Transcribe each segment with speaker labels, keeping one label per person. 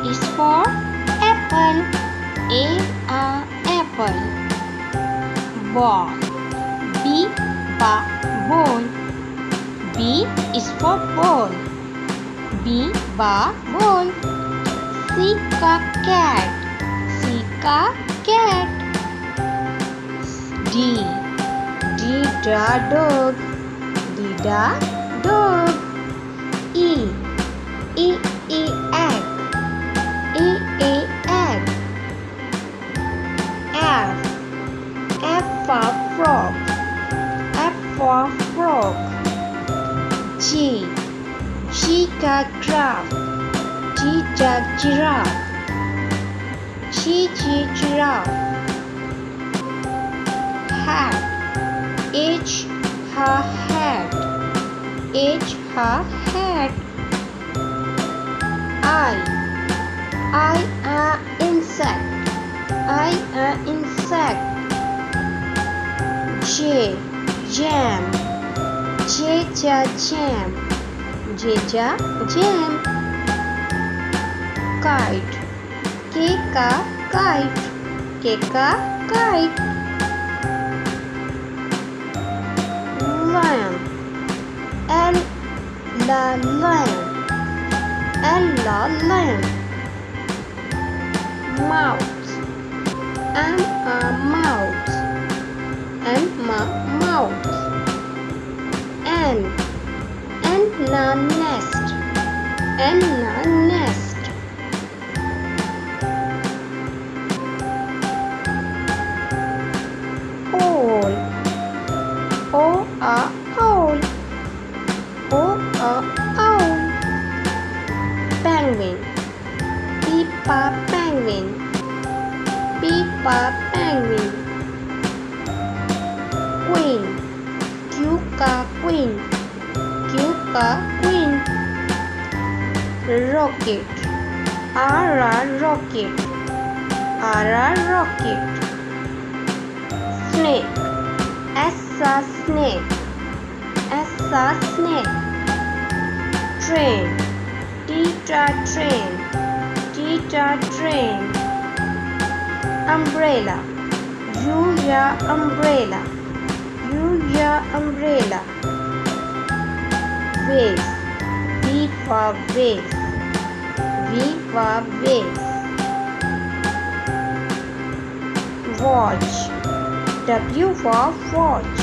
Speaker 1: is for apple. Apple. Ball. Ball. B is for ball. Ball. Cat. Cat. D. Dog. Dog. E. Egg. Egg. F for frog. Frog. G. Giraffe. Giraffe. Giraffe. Hat. Hat. Hat. Insect. Insect. J. Jam. Jam. Jam. Kite. Kite. Lion. Lion. Mouse. Mouse. Nest. Owl. Penguin. Penguin. Queen. Queen. Rocket. Rocket. Snake. Snake. Train. Train. Umbrella. Umbrella. Vase. V for vase. Watch. W for watch.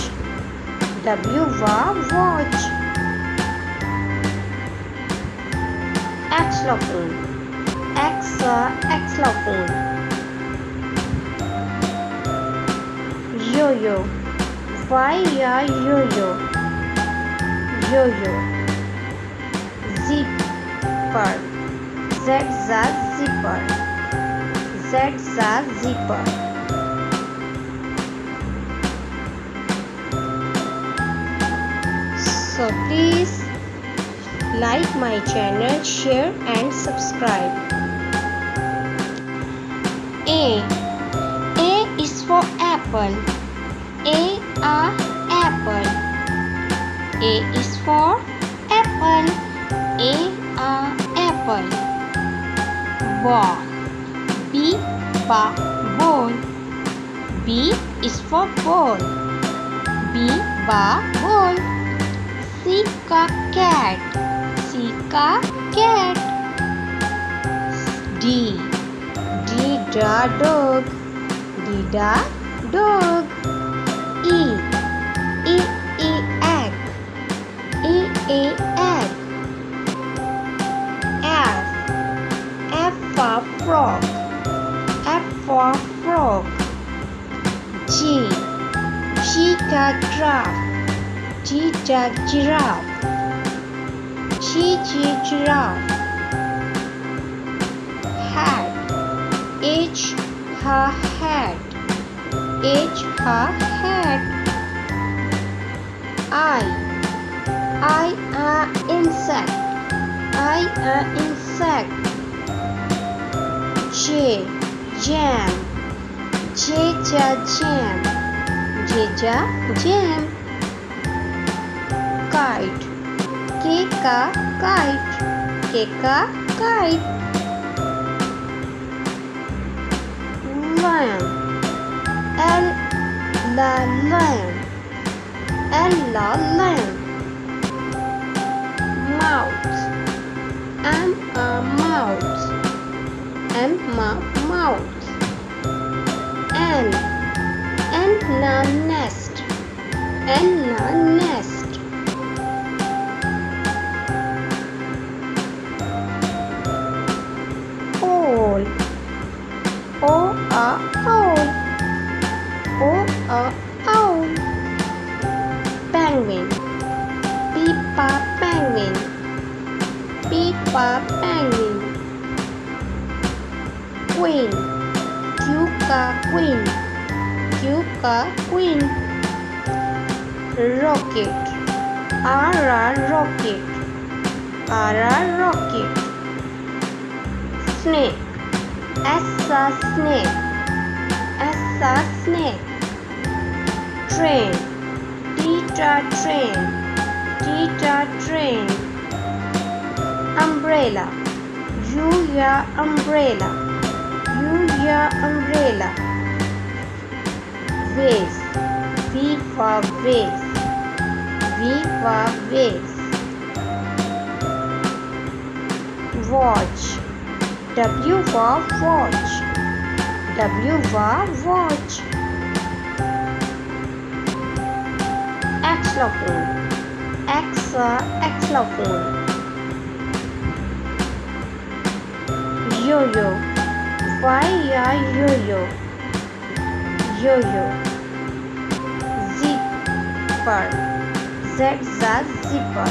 Speaker 1: Xylophone. Xylophone. Yo-yo. Yo-yo. Zipper. Zipper. So please like my channel, share and subscribe. A is for apple. Apple. A is for apple. Apple. Ball. Ball. B is for ball. Ball. Cat. D. Dog. E. Egg. F for frog. G. Giraffe. Giraffe. Giraffe. Hat. Hat. Insect. J. Jam. Jam. Kite. Kite. lion. L la lion. L la lion. Mouth. M a mouth. M ma mouth. N na nest. N na nest. Owl. O a owl. O a owl. Penguin. P-pa penguin. P-pa penguin. Queen. Q-ka queen. Q-ka queen. Rocket. R-a rocket. R-a rocket. Snake. S-a snake. S-a snake. Train. T-ta train. T-ta train. Umbrella. U-ya umbrella. U-ya umbrella. Vase. V for vase. V for vase. Watch. W for watch. W for watch. Xylophone. Xylophone. Yo-yo. Y-ya yo-yo. Yo-yo. Zipper. Z-za zipper.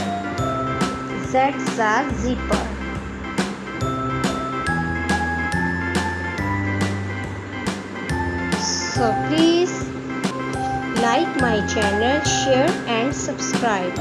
Speaker 1: Z-za zipper. So please like my channel, share and subscribe.